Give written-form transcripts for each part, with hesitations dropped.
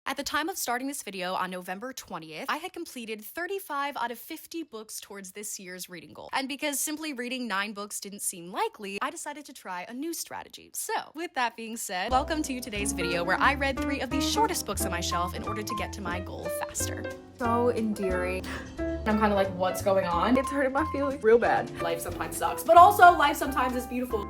At the time of starting this video on November 20th, I had completed 35 out of 50 books towards this year's reading goal. And because simply reading 9 books didn't seem likely, I decided to try a new strategy. So, with that being said, welcome to today's video where I read 3 of the shortest books on my shelf in order to get to my goal faster. So endearing. I'm kind of like, what's going on? It's hurting my feelings real bad. Life sometimes sucks, but also life sometimes is beautiful.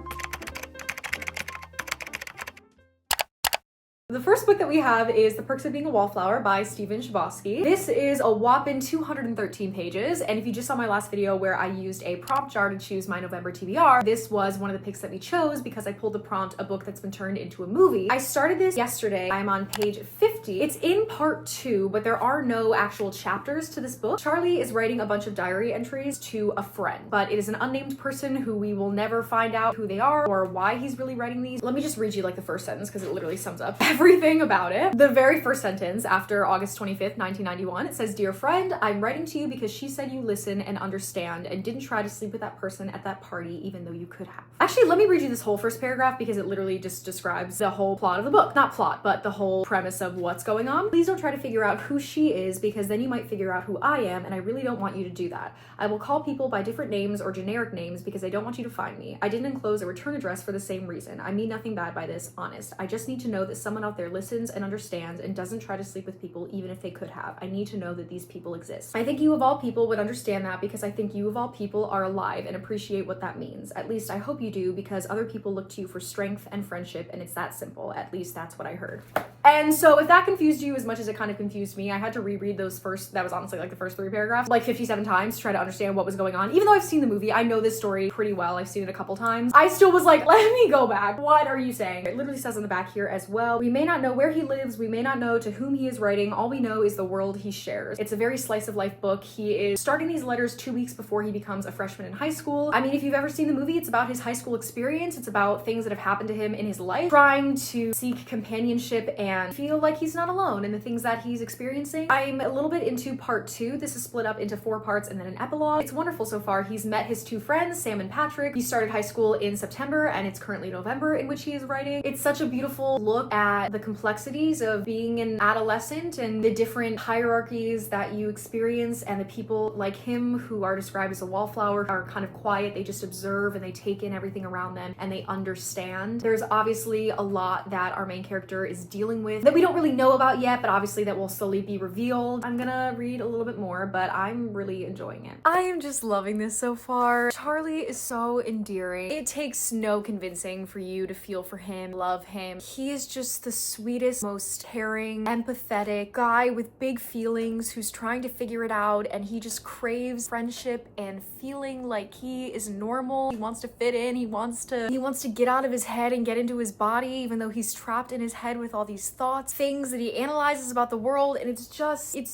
The first book that we have is The Perks of Being a Wallflower by Stephen Chbosky. This is a whopping 213 pages, and if you just saw my last video where I used a prompt jar to choose my November TBR, this was one of the picks that we chose because I pulled the prompt, a book that's been turned into a movie. I started this yesterday. I'm on page 50. It's in part 2, but there are no actual chapters to this book. Charlie is writing a bunch of diary entries to a friend, but it is an unnamed person who we will never find out who they are or why he's really writing these. Let me just read you like the first sentence because it literally sums up everything about it. The very first sentence after August 25th, 1991, it says, "Dear friend, I'm writing to you because she said you listen and understand and didn't try to sleep with that person at that party even though you could have." Actually, let me read you this whole first paragraph because it literally just describes the whole plot of the book. Not plot, but the whole premise of what's going on. "Please don't try to figure out who she is because then you might figure out who I am, and I really don't want you to do that. I will call people by different names or generic names because I don't want you to find me. I didn't enclose a return address for the same reason. I mean nothing bad by this, honest. I just need to know that someone out there listens and understands and doesn't try to sleep with people even if they could have. I need to know that these people exist. I think you of all people would understand that because I think you of all people are alive and appreciate what that means. At least I hope you do because other people look to you for strength and friendship and it's that simple. At least that's what I heard." And so if that confused you as much as it kind of confused me, I had to reread that was honestly like the first 3 paragraphs, like 57 times to try to understand what was going on. Even though I've seen the movie, I know this story pretty well. I've seen it a couple times. I still was like, let me go back. What are you saying? It literally says on the back here as well, "We may not know where he lives. We may not know to whom he is writing. All we know is the world he shares." It's a very slice of life book. He is starting these letters 2 weeks before he becomes a freshman in high school. I mean, if you've ever seen the movie, it's about his high school experience. It's about things that have happened to him in his life, trying to seek companionship and feel like he's not alone in the things that he's experiencing. I'm a little bit into part 2. This is split up into 4 parts and then an epilogue. It's wonderful so far. He's met his 2 friends, Sam and Patrick. He started high school in September and it's currently November in which he is writing. It's such a beautiful look at the complexities of being an adolescent and the different hierarchies that you experience, and the people like him who are described as a wallflower are kind of quiet. They just observe and they take in everything around them and they understand. There's obviously a lot that our main character is dealing with that we don't really know about yet, but obviously that will slowly be revealed. I'm gonna read a little bit more, but I'm really enjoying it. I am just loving this so far. Charlie is so endearing. It takes no convincing for you to feel for him, love him. He is just the sweetest, most caring, empathetic guy with big feelings who's trying to figure it out, and he just craves friendship and feeling like he is normal. He wants to fit in. He wants to get out of his head and get into his body, even though he's trapped in his head with all these thoughts, things that he analyzes about the world, and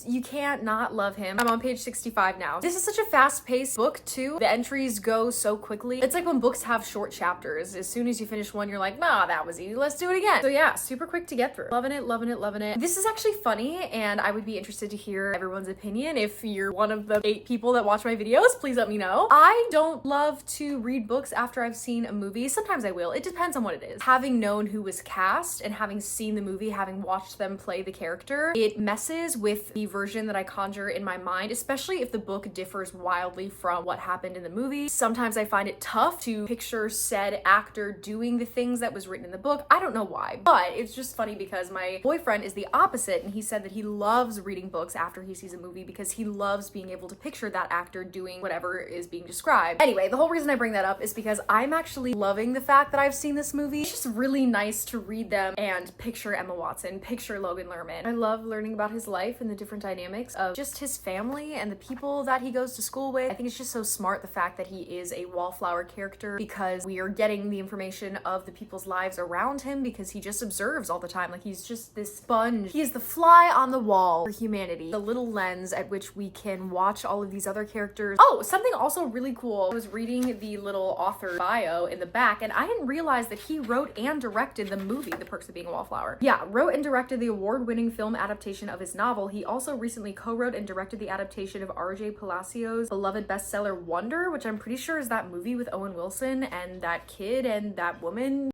you can't not love him. I'm on page 65 now. This is such a fast-paced book too. The entries go so quickly. It's like when books have short chapters. As soon as you finish one, you're like, "Ah, that was easy. Let's do it again." So yeah, super quick to get through. Loving it, loving it, loving it. This is actually funny, and I would be interested to hear everyone's opinion. If you're one of the 8 people that watch my videos, please let me know. I don't love to read books after I've seen a movie. Sometimes I will. It depends on what it is. Having known who was cast and having seen the movie, having watched them play the character, it messes with the version that I conjure in my mind, especially if the book differs wildly from what happened in the movie. Sometimes I find it tough to picture said actor doing the things that was written in the book. I don't know why, but it's just funny because my boyfriend is the opposite, and he said that he loves reading books after he sees a movie because he loves being able to picture that actor doing whatever is being described. Anyway, the whole reason I bring that up is because I'm actually loving the fact that I've seen this movie. It's just really nice to read them and picture Emma Watson, picture Logan Lerman. I love learning about his life and the different dynamics of just his family and the people that he goes to school with. I think it's just so smart the fact that he is a wallflower character because we are getting the information of the people's lives around him because he just observes all the time. Like, he's just this sponge. He is the fly on the wall for humanity, the little lens at which we can watch all of these other characters. Oh, something also really cool. I was reading the little author bio in the back and I didn't realize that he wrote and directed the movie The Perks of Being a Wallflower. Yeah, wrote and directed the award-winning film adaptation of his novel. He also recently co-wrote and directed the adaptation of R.J. Palacios' beloved bestseller Wonder, which I'm pretty sure is that movie with Owen Wilson and that kid and that woman.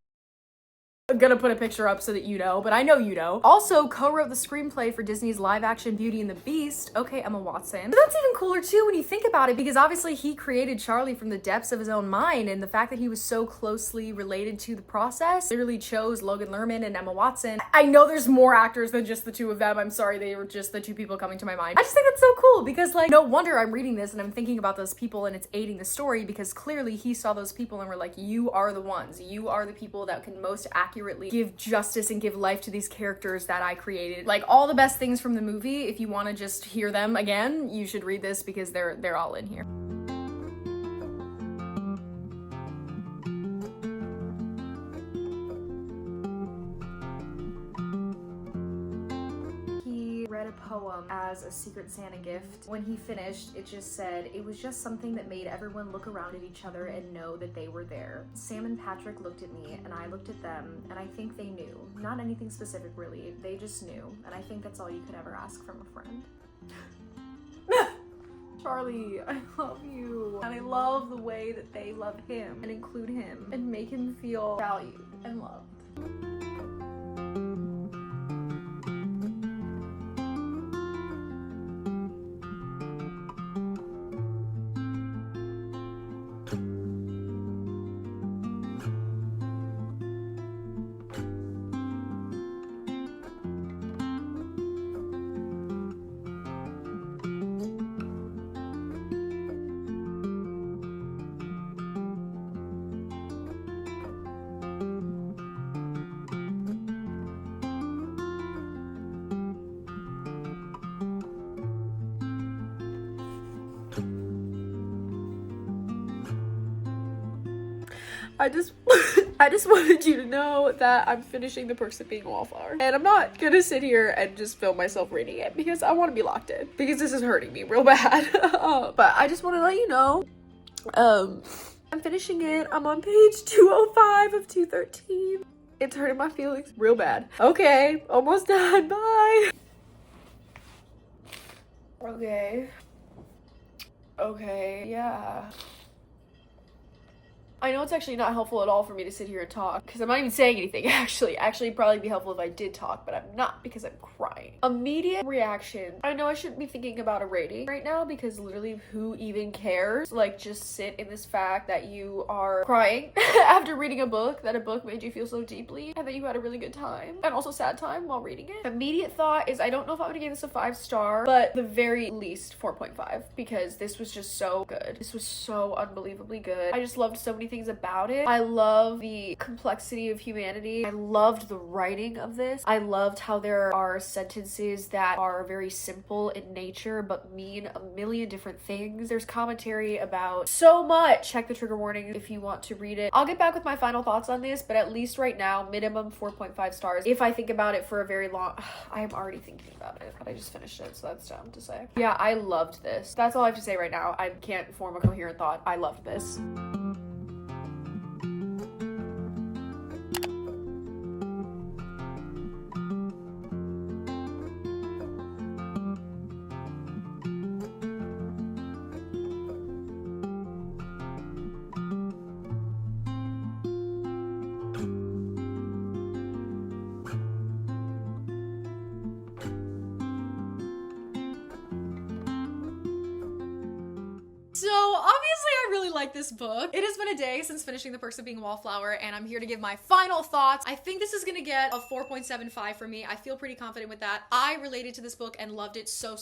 I'm gonna put a picture up so that you know, but I know you know. Also co-wrote the screenplay for Disney's live-action Beauty and the Beast. Okay, Emma Watson. But that's even cooler too when you think about it, because obviously he created Charlie from the depths of his own mind, and the fact that he was so closely related to the process, literally chose Logan Lerman and Emma Watson. I know there's more actors than just the two of them. I'm sorry, they were just the two people coming to my mind. I just think that's so cool because, like, no wonder I'm reading this and I'm thinking about those people and it's aiding the story, because clearly he saw those people and were like, you are the ones. You are the people that can most accurately give justice and give life to these characters that I created. Like, all the best things from the movie, if you want to just hear them again, you should read this because they're all in here. Read a poem as a Secret Santa gift. When he finished, it just said, "It was just something that made everyone look around at each other and know that they were there. Sam and Patrick looked at me and I looked at them, and I think they knew. Not anything specific really, they just knew, and I think that's all you could ever ask from a friend." Charlie, I love you. And I love the way that they love him and include him and make him feel valued and loved. I just wanted you to know that I'm finishing The Perks of Being a Wallflower. And I'm not gonna sit here and just film myself reading it because I want to be locked in. Because this is hurting me real bad. But I just want to let you know, I'm finishing it. I'm on page 205 of 213. It's hurting my feelings real bad. Okay, almost done. Bye. Okay, yeah. I know it's actually not helpful at all for me to sit here and talk because I'm not even saying anything actually. Actually, it'd probably be helpful if I did talk, but I'm not because I'm crying. Immediate reaction. I know I shouldn't be thinking about a rating right now because literally who even cares? Like, just sit in this fact that you are crying after reading a book, that a book made you feel so deeply and that you had a really good time and also sad time while reading it. Immediate thought is I don't know if I'm gonna give this a 5-star, but the very least 4.5 because this was just so good. This was so unbelievably good. I just loved so many things about it. I love the complexity of humanity. I loved the writing of this. I loved how there are sentences that are very simple in nature but mean a million different things. There's commentary about so much. Check the trigger warning if you want to read it. I'll get back with my final thoughts on this, but at least right now, minimum 4.5 stars. If I think about it for a very long, I am already thinking about it, but I just finished it, so that's dumb to say. Yeah, I loved this. That's all I have to say right now. I can't form a coherent thought. I loved this. So obviously I really like this book. It has been a day since finishing The Perks of Being a Wallflower, and I'm here to give my final thoughts. I think this is gonna get a 4.75 for me. I feel pretty confident with that. I related to this book and loved it so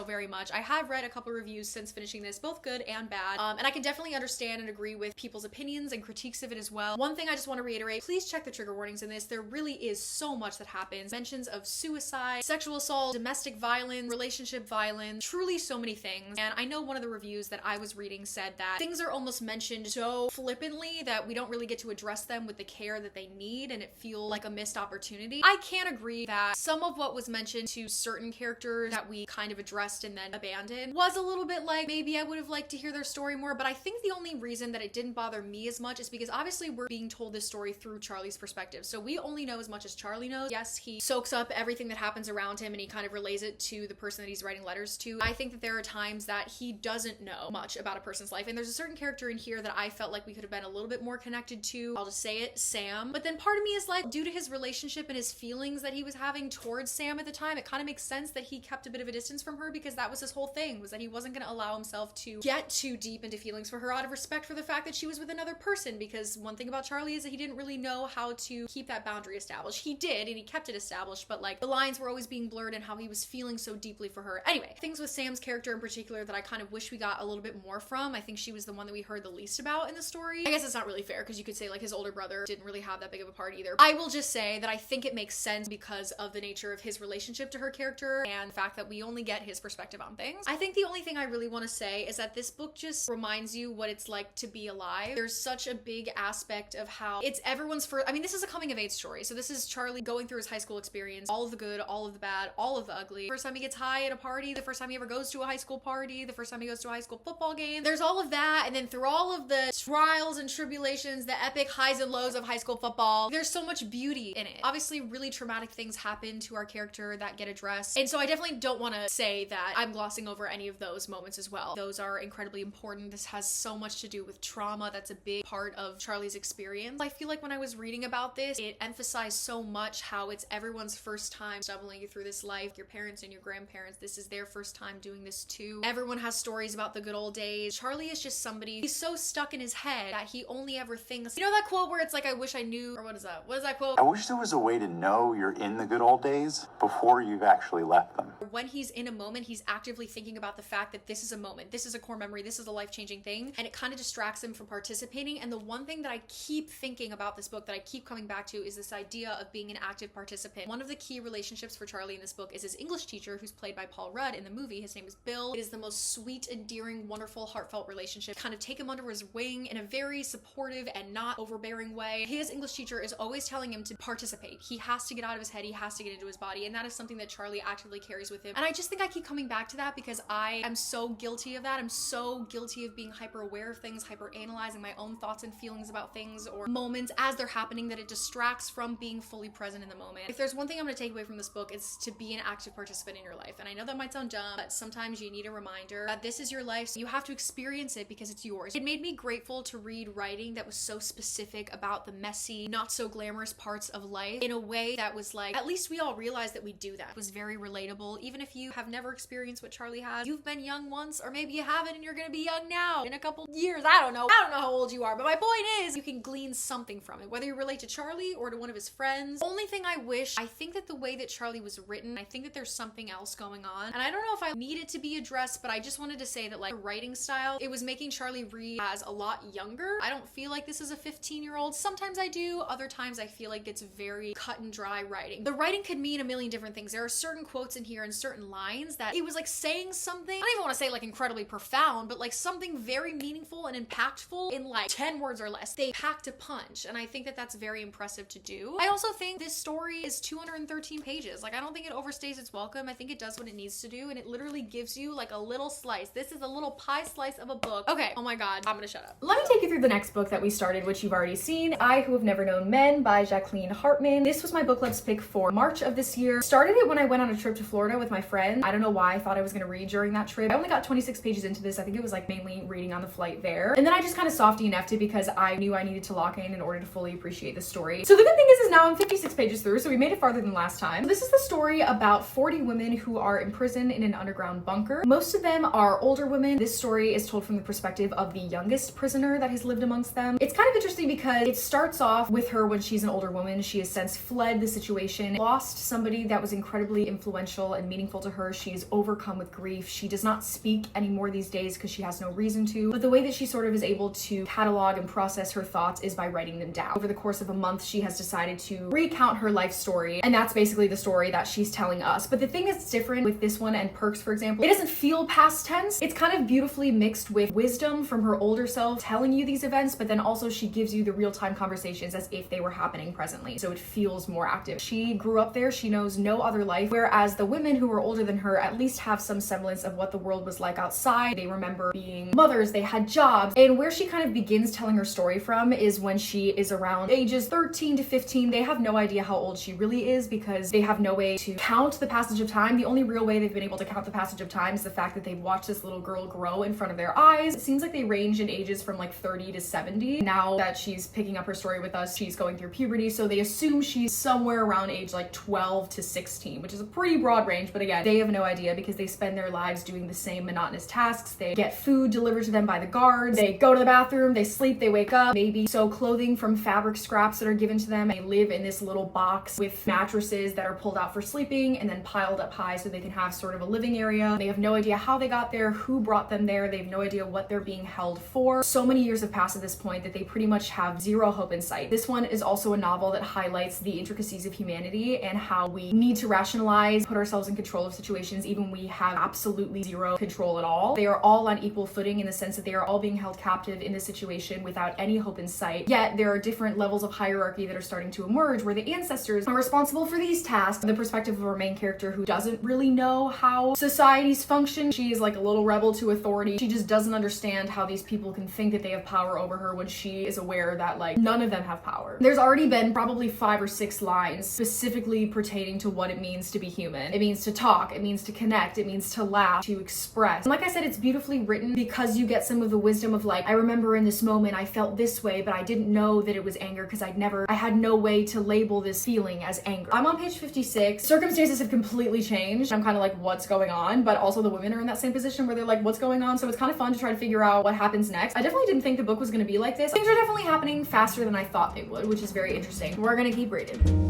very much. I have read a couple reviews since finishing this, both good and bad, and I can definitely understand and agree with people's opinions and critiques of it as well. One thing I just want to reiterate, please check the trigger warnings in this. There really is so much that happens. Mentions of suicide, sexual assault, domestic violence, relationship violence, truly so many things. And I know one of the reviews that I was reading said that things are almost mentioned so flippantly that we don't really get to address them with the care that they need, and it feels like a missed opportunity. I can agree that some of what was mentioned to certain characters that we kind of addressed and then abandoned was a little bit like, maybe I would have liked to hear their story more, but I think the only reason that it didn't bother me as much is because obviously we're being told this story through Charlie's perspective, so we only know as much as Charlie knows. Yes, he soaks up everything that happens around him and he kind of relays it to the person that he's writing letters to. I think that there are times that he doesn't know much about a person's life, and there's a certain certain character in here that I felt like we could have been a little bit more connected to. I'll just say it, Sam. But then part of me is like, due to his relationship and his feelings that he was having towards Sam at the time, it kind of makes sense that he kept a bit of a distance from her, because that was his whole thing, was that he wasn't going to allow himself to get too deep into feelings for her out of respect for the fact that she was with another person. Because one thing about Charlie is that he didn't really know how to keep that boundary established. He did, and he kept it established, but like the lines were always being blurred and how he was feeling so deeply for her. Anyway, things with Sam's character in particular that I kind of wish we got a little bit more from. I think she was the one that we heard the least about in the story. I guess it's not really fair, because you could say like his older brother didn't really have that big of a part either. I will just say that I think it makes sense because of the nature of his relationship to her character and the fact that we only get his perspective on things. I think the only thing I really want to say is that this book just reminds you what it's like to be alive. There's such a big aspect of how it's everyone's first, I mean, this is a coming of age story. So this is Charlie going through his high school experience, all of the good, all of the bad, all of the ugly. First time he gets high at a party, the first time he ever goes to a high school party, the first time he goes to a high school football game. There's all of that, and then through all of the trials and tribulations, the epic highs and lows of high school football, there's so much beauty in it. Obviously, really traumatic things happen to our character that get addressed, and so I definitely don't want to say that I'm glossing over any of those moments as well. Those are incredibly important. This has so much to do with trauma. That's a big part of Charlie's experience. I feel like when I was reading about this, it emphasized so much how it's everyone's first time stumbling through this life. Your parents and your grandparents, this is their first time doing this too. Everyone has stories about the good old days. Charlie is just somebody, he's so stuck in his head that he only ever thinks, you know that quote where it's like, I wish I knew, or what is that? What is that quote? I wish there was a way to know you're in the good old days before you've actually left them. When he's in a moment, he's actively thinking about the fact that this is a moment, this is a core memory, this is a life-changing thing, and it kind of distracts him from participating. And the one thing that I keep thinking about this book, that I keep coming back to, is this idea of being an active participant. One of the key relationships for Charlie in this book is his English teacher, who's played by Paul Rudd in the movie. His name is Bill. It is the most sweet, endearing, wonderful, heartfelt relationship. Kind of take him under his wing in a very supportive and not overbearing way. His English teacher is always telling him to participate. He has to get out of his head, he has to get into his body, and that is something that Charlie actively carries with him. And I just think I keep coming back to that because I am so guilty of that. I'm so guilty of being hyper aware of things, hyper analyzing my own thoughts and feelings about things or moments as they're happening, that it distracts from being fully present in the moment. If there's one thing I'm going to take away from this book, it's to be an active participant in your life. And I know that might sound dumb, but sometimes you need a reminder that this is your life, so you have to experience it because it's yours. It made me grateful to read writing that was so specific about the messy, not so glamorous parts of life in a way that was like, at least we all realize that we do that. It was very relatable. Even if you have never experienced what Charlie has, you've been young once, or maybe you haven't and you're gonna be young now in a couple years. I don't know how old you are, but my point is you can glean something from it, whether you relate to Charlie or to one of his friends. Only thing I think that the way that Charlie was written, I think that there's something else going on, and I don't know if I need it to be addressed, but I just wanted to say that like the writing style, it was making Charlie read as a lot younger. I don't feel like this is a 15-year-old. Sometimes I do, other times I feel like it's very cut and dry writing. The writing could mean a million different things. There are certain quotes in here and certain lines that it was like saying something, I don't even want to say like incredibly profound, but like something very meaningful and impactful in like 10 words or less. They packed a punch, and I think that that's very impressive to do. I also think this story is 213 pages. Like, I don't think it overstays its welcome. I think it does what it needs to do, and it literally gives you like a little slice. This is a little pie slice of a book. Okay, oh my god, I'm gonna shut up. Let me take you through the next book that we started, which you've already seen, I Who Have Never Known Men by Jacqueline Hartman. This was my book club's pick for March of this year. Started it when I went on a trip to Florida with my friend. I don't know why I thought I was gonna read during that trip. I only got 26 pages into this. I think it was like mainly reading on the flight there. And then I just kind of soft DNF'd it because I knew I needed to lock in order to fully appreciate the story. So the good thing is now I'm 56 pages through, so we made it farther than last time. This is the story about 40 women who are imprisoned in an underground bunker. Most of them are older women. This story is told from the perspective of the youngest prisoner that has lived amongst them. It's kind of interesting because it starts off with her when she's an older woman. She has since fled the situation, lost somebody that was incredibly influential and meaningful to her. She is overcome with grief. She does not speak anymore these days because she has no reason to, but the way that she sort of is able to catalog and process her thoughts is by writing them down. Over the course of a month, she has decided to recount her life story, and that's basically the story that she's telling us. But the thing that's different with this one and Perks, for example, it doesn't feel past tense. It's kind of beautifully mixed with wisdom from her older self telling you these events, but then also she gives you the real-time conversations as if they were happening presently, so it feels more active. She grew up there, she knows no other life, whereas the women who are older than her at least have some semblance of what the world was like outside. They remember being mothers, they had jobs, and where she kind of begins telling her story from is when she is around ages 13 to 15. They have no idea how old she really is because they have no way to count the passage of time. The only real way they've been able to count the passage of time is the fact that they've watched this little girl grow in front of their eyes. It seems like they range in ages from like 30 to 70. Now that she's picking up her story with us, she's going through puberty, so they assume she's somewhere around age like 12 to 16, which is a pretty broad range, but again, they have no idea because they spend their lives doing the same monotonous tasks. They get food delivered to them by the guards, they go to the bathroom, they sleep, they wake up, maybe sew clothing from fabric scraps that are given to them. They live in this little box with mattresses that are pulled out for sleeping and then piled up high so they can have sort of a living area. They have no idea how they got there, who brought them there. They have no idea what they're being held for. So many years have passed at this point that they pretty much have zero hope in sight. This one is also a novel that highlights the intricacies of humanity and how we need to rationalize, put ourselves in control of situations even when we have absolutely zero control at all. They are all on equal footing in the sense that they are all being held captive in this situation without any hope in sight. Yet there are different levels of hierarchy that are starting to emerge where the ancestors are responsible for these tasks. The perspective of our main character, who doesn't really know how societies function, she is like a little rebel to authority. She just doesn't understand how these people can think that they have power over her when she is aware that like none of them have power. There's already been probably 5 or 6 lines specifically pertaining to what it means to be human. It means to talk, it means to connect, it means to laugh, to express. And like I said, it's beautifully written because you get some of the wisdom of like, I remember in this moment I felt this way, but I didn't know that it was anger because I had no way to label this feeling as anger. I'm on page 56. Circumstances have completely changed. I'm kind of like, what's going on? But also the women are in that same position where they're like, what's going on? So it's kind of fun to try to figure out what happens next. I definitely didn't think the book was going to be like this. Things are definitely happening faster than I thought they would, which is very interesting. We're gonna keep reading.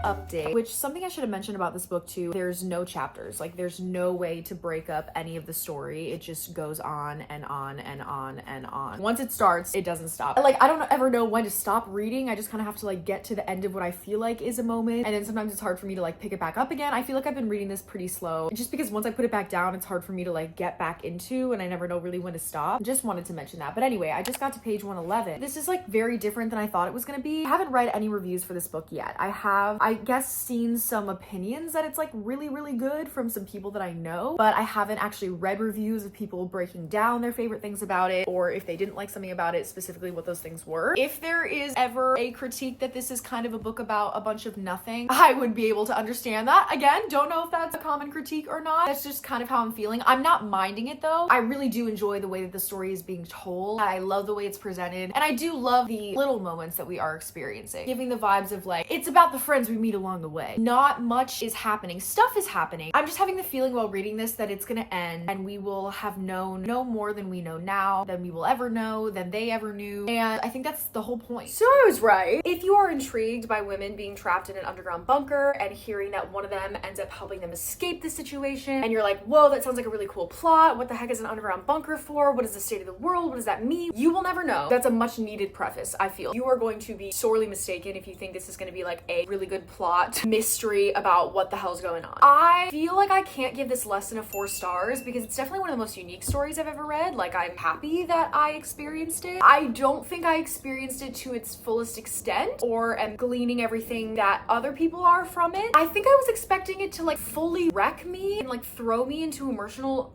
Update, which something I should have mentioned about this book too, there's no chapters. Like there's no way to break up any of the story. It just goes on and on and on and on. Once it starts, it doesn't stop. Like I don't ever know when to stop reading. I just kind of have to like get to the end of what I feel like is a moment, and then sometimes it's hard for me to like pick it back up again. I feel like I've been reading this pretty slow just because once I put it back down, it's hard for me to like get back into, and I never know really when to stop. Just wanted to mention that. But anyway, I just got to page 111. This is like very different than I thought it was gonna be. I haven't read any reviews for this book yet. I guess seen some opinions that it's like really good from some people that I know, but I haven't actually read reviews of people breaking down their favorite things about it, or if they didn't like something about it, specifically what those things were. If there is ever a critique that this is kind of a book about a bunch of nothing, I would be able to understand that. Again, don't know if that's a common critique or not. That's just kind of how I'm feeling. I'm not minding it though. I really do enjoy the way that the story is being told. I love the way it's presented, and I do love the little moments that we are experiencing, giving the vibes of like, it's about the friends we meet along the way. Not much is happening. Stuff is happening. I'm just having the feeling while reading this that it's gonna end and we will have known no more than we know now, than we will ever know, than they ever knew. And I think that's the whole point. So I was right. If you are intrigued by women being trapped in an underground bunker and hearing that one of them ends up helping them escape the situation, and you're like, whoa, that sounds like a really cool plot. What the heck is an underground bunker for? What is the state of the world? What does that mean? You will never know. That's a much needed preface, I feel. You are going to be sorely mistaken if you think this is going to be like a really good plot mystery about what the hell's going on. I feel like I can't give this less than a 4 stars because it's definitely one of the most unique stories I've ever read. Like, I'm happy that I experienced it. I don't think I experienced it to its fullest extent or am gleaning everything that other people are from it. I think I was expecting it to like fully wreck me and like throw me into emotional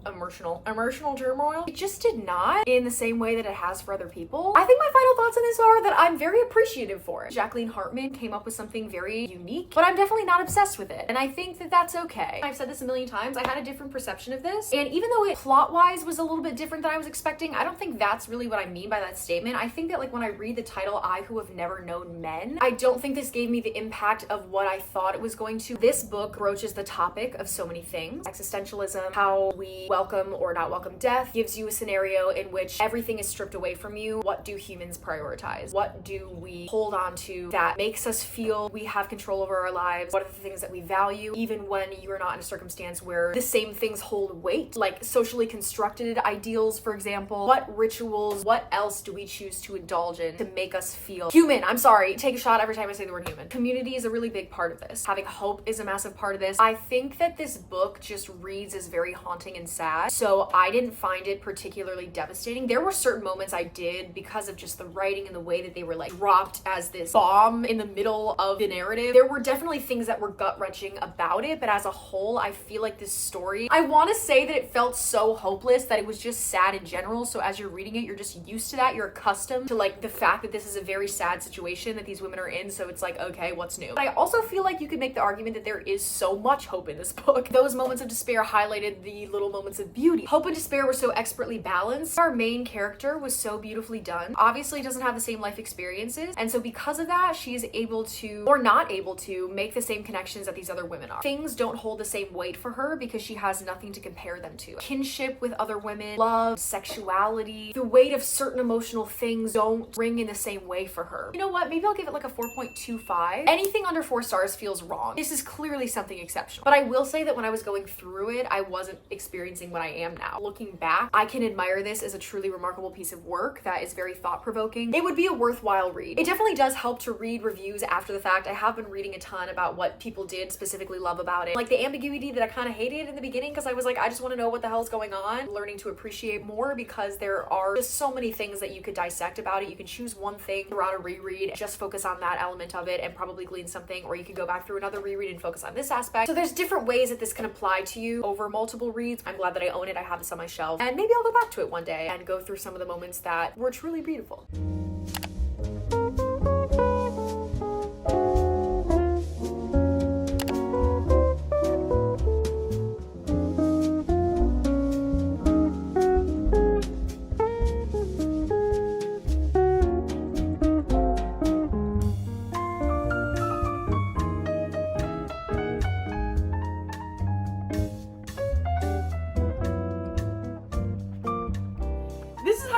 turmoil. It just did not in the same way that it has for other people. I think my final thoughts on this are that I'm very appreciative for it. Jacqueline Hartman came up with something very unique, but I'm definitely not obsessed with it. And I think that that's okay. I've said this a million times. I had a different perception of this. And even though it plot-wise was a little bit different than I was expecting, I don't think that's really what I mean by that statement. I think that like when I read the title, I Who Have Never Known Men, I don't think this gave me the impact of what I thought it was going to. This book broaches the topic of so many things. Existentialism, how we welcome or not welcome death, gives you a scenario in which everything is stripped away from you. What do humans prioritize? What do we hold on to that makes us feel we have control over our lives? What are the things that we value, even when you are not in a circumstance where the same things hold weight? Like socially constructed ideals, for example. What rituals, what else do we choose to indulge in to make us feel human? I'm sorry, take a shot every time I say the word human. Community is a really big part of this. Having hope is a massive part of this. I think that this book just reads as very haunting and sad, so I didn't find it particularly devastating. There were certain moments I did because of just the writing and the way that they were like dropped as this bomb in the middle of the narrative. There were definitely things that were gut-wrenching about it, but as a whole, I feel like this story, I want to say that it felt so hopeless that it was just sad in general. So as you're reading it, you're just used to that. You're accustomed to like the fact that this is a very sad situation that these women are in. So it's like, okay, what's new? But I also feel like you could make the argument that there is so much hope in this book. Those moments of despair highlighted the little moments of beauty. Hope and despair were so expertly balanced. Our main character was so beautifully done. Obviously doesn't have the same life experiences. And so because of that, she is able to, or not able to, make the same connections that these other women are. Things don't hold the same weight for her because she has nothing to compare them to. Kinship with other women, love, sexuality, the weight of certain emotional things don't ring in the same way for her. You know what? Maybe I'll give it like a 4.25. Anything under 4 stars feels wrong. This is clearly something exceptional. But I will say that when I was going through it, I wasn't experiencing what I am now. Looking back, I can admire this as a truly remarkable piece of work that is very thought-provoking. It would be a worthwhile read. It definitely does help to read reviews after the fact. I have been reading a ton about what people did specifically love about it. Like the ambiguity that I kind of hated in the beginning because I was like, I just want to know what the hell is going on. Learning to appreciate more because there are just so many things that you could dissect about it. You can choose one thing throughout a reread, just focus on that element of it and probably glean something, or you could go back through another reread and focus on this aspect. So there's different ways that this can apply to you over multiple reads. I'm glad that I own it. I have this on my shelf and maybe I'll go back to it one day and go through some of the moments that were truly beautiful.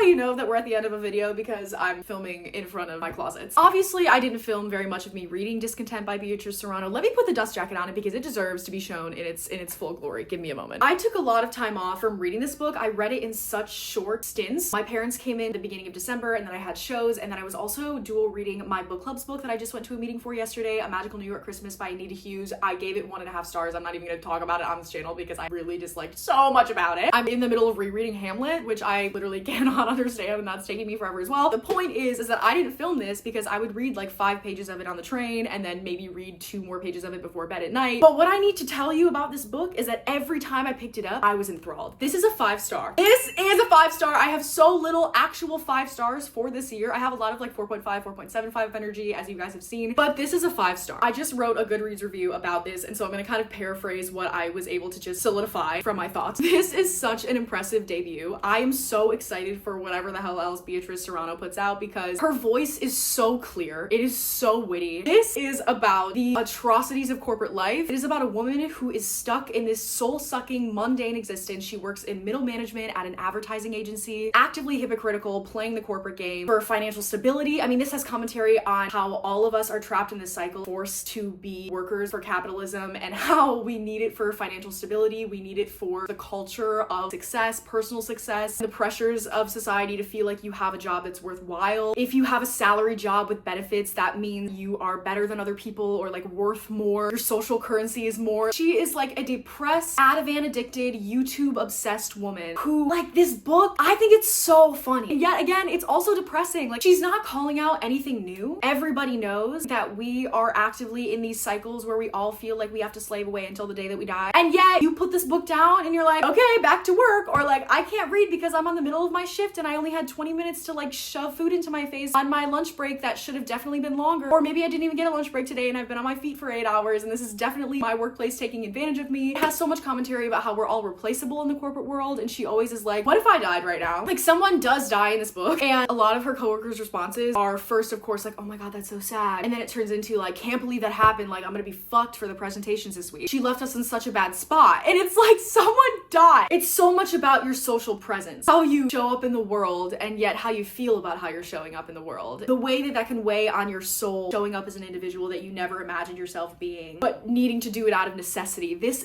You know that we're at the end of a video because I'm filming in front of my closets. Obviously, I didn't film very much of me reading Discontent by Beatrice Serrano. Let me put the dust jacket on it because it deserves to be shown in its full glory. Give me a moment. I took a lot of time off from reading this book. I read it in such short stints. My parents came in the beginning of December and then I had shows, and then I was also dual reading my book club's book that I just went to a meeting for yesterday, A Magical New York Christmas by Anita Hughes. I gave it 1.5 stars. I'm not even gonna talk about it on this channel because I really disliked so much about it. I'm in the middle of rereading Hamlet, which I literally cannot understand, and that's taking me forever as well. The point is that I didn't film this because I would read like 5 pages of it on the train and then maybe read 2 more pages of it before bed at night. But what I need to tell you about this book is that every time I picked it up, I was enthralled. This is a 5-star. This is a 5-star. I have so little actual 5 stars for this year. I have a lot of like 4.5, 4.75 energy, as you guys have seen, but this is a 5-star. I just wrote a Goodreads review about this, and so I'm gonna kind of paraphrase what I was able to just solidify from my thoughts. This is such an impressive debut. I am so excited for whatever the hell else Beatrice Serrano puts out because her voice is so clear. It is so witty. This is about the atrocities of corporate life. It is about a woman who is stuck in this soul-sucking, mundane existence. She works in middle management at an advertising agency, actively hypocritical, playing the corporate game for financial stability. I mean, this has commentary on how all of us are trapped in this cycle, forced to be workers for capitalism, and how we need it for financial stability. We need it for the culture of success, personal success, the pressures of society to feel like you have a job that's worthwhile. If you have a salary job with benefits, that means you are better than other people or like worth more. Your social currency is more. She is like a depressed, Ativan addicted, YouTube obsessed woman who, like, this book, I think it's so funny. And yet again, it's also depressing. Like, she's not calling out anything new. Everybody knows that we are actively in these cycles where we all feel like we have to slave away until the day that we die. And yet you put this book down and you're like, okay, back to work. Or like, I can't read because I'm on the middle of my shift and I only had 20 minutes to like shove food into my face on my lunch break that should have definitely been longer. Or maybe I didn't even get a lunch break today and I've been on my feet for 8 hours and this is definitely my workplace taking advantage of me. It has so much commentary about how we're all replaceable in the corporate world, and she always is like, what if I died right now? Like, someone does die in this book, and a lot of her coworkers' responses are first, of course, like, oh my god, that's so sad. And then it turns into like, can't believe that happened. Like, I'm gonna be fucked for the presentations this week. She left us in such a bad spot. And it's like, someone died. It's so much about your social presence, how you show up in the world, and yet how you feel about how you're showing up in the world. The way that that can weigh on your soul, showing up as an individual that you never imagined yourself being, but needing to do it out of necessity. This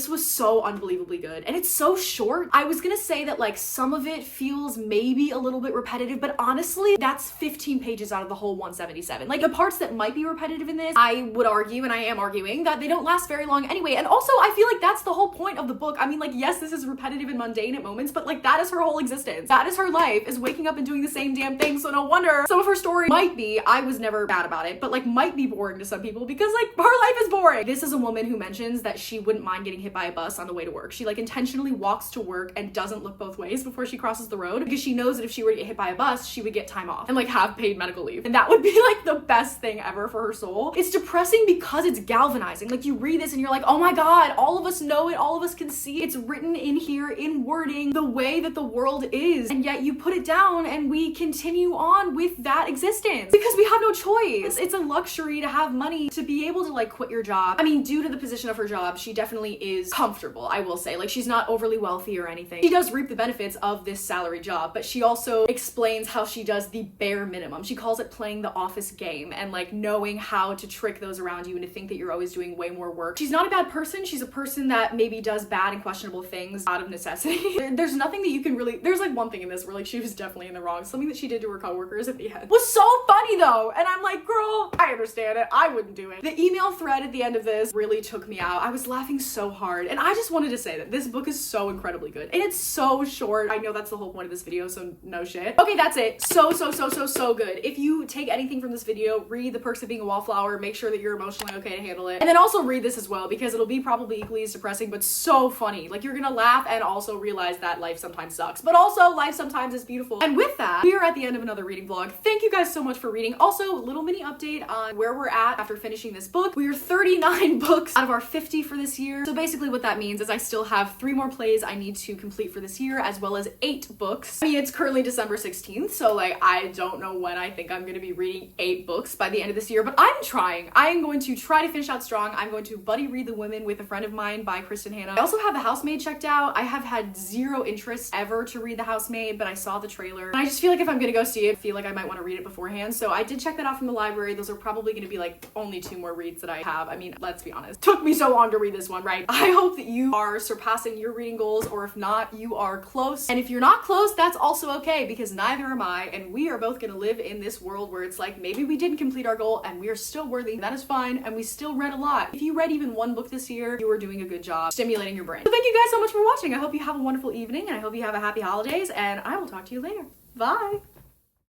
was so unbelievably good. And it's so short. I was gonna say that like some of it feels maybe a little bit repetitive, but honestly, that's 15 pages out of the whole 177. Like, the parts that might be repetitive in this, I would argue, and I am arguing, that they don't last very long anyway. And also, I feel like that's the whole point of the book. I mean, like, yes, this is repetitive and mundane at moments, but like that is her whole existence. That is her life, is waking up and doing the same damn thing. So no wonder some of her story might be, I was never mad about it, but like might be boring to some people because like her life is boring. This is a woman who mentions that she wouldn't mind getting hit by a bus on the way to work. She like intentionally walks to work and doesn't look both ways before she crosses the road because she knows that if she were to get hit by a bus, she would get time off and like have paid medical leave. And that would be like the best thing ever for her soul. It's depressing because it's galvanizing. Like you read this and you're like, oh my God, all of us know it. All of us can see it's written in here in wording the way that the world is. And yet you put it down and we continue on with that existence because we have no choice. It's a luxury to have money to be able to like quit your job. I mean, due to the position of her job, she definitely is comfortable, I will say. Like she's not overly wealthy or anything. She does reap the benefits of this salary job, but she also explains how she does the bare minimum. She calls it playing the office game and like knowing how to trick those around you and to think that you're always doing way more work. She's not a bad person. She's a person that maybe does bad and questionable things out of necessity. There's nothing that you can really, there's like one thing in this where like she was definitely in the wrong. Something that she did to her coworkers at the end was so funny though. And I'm like, girl, I understand it. I wouldn't do it. The email thread at the end of this really took me out. I was laughing so hard. And I just wanted to say that this book is so incredibly good. And it's so short. I know that's the whole point of this video, so no shit. Okay, that's it. So good. If you take anything from this video, read The Perks of Being a Wallflower. Make sure that you're emotionally okay to handle it. And then also read this as well because it'll be probably equally as depressing, but so funny. Like you're gonna laugh and also realize that life sometimes sucks, but also life sometimes is beautiful. And with that, we are at the end of another reading vlog. Thank you guys so much for reading. Also, little mini update on where we're at after finishing this book. We are 39 books out of our 50 for this year. So basically what that means is I still have 3 more plays I need to complete for this year, as well as 8 books. I mean, it's currently December 16th, so like I don't know when I think I'm gonna be reading 8 books by the end of this year, but I'm trying. I am going to try to finish out strong. I'm going to buddy read The Women with a Friend of Mine by Kristen Hanna. I also have The Housemaid checked out. I have had zero interest ever to read The Housemaid, but I saw the trailer and I just feel like if I'm gonna go see it, I feel like I might want to read it beforehand. So I did check that out from the library. Those are probably gonna be like only 2 more reads that I have. I mean, let's be honest. It took me so long to read this one, right? I hope that you are surpassing your reading goals, or if not, you are close. And if you're not close, that's also okay because neither am I, and we are both gonna live in this world where it's like maybe we didn't complete our goal and we are still worthy. That is fine, and we still read a lot. If you read even 1 book this year, you are doing a good job stimulating your brain. So thank you guys so much for watching. I hope you have a wonderful evening and I hope you have a happy holidays, and I will talk to you later. Bye.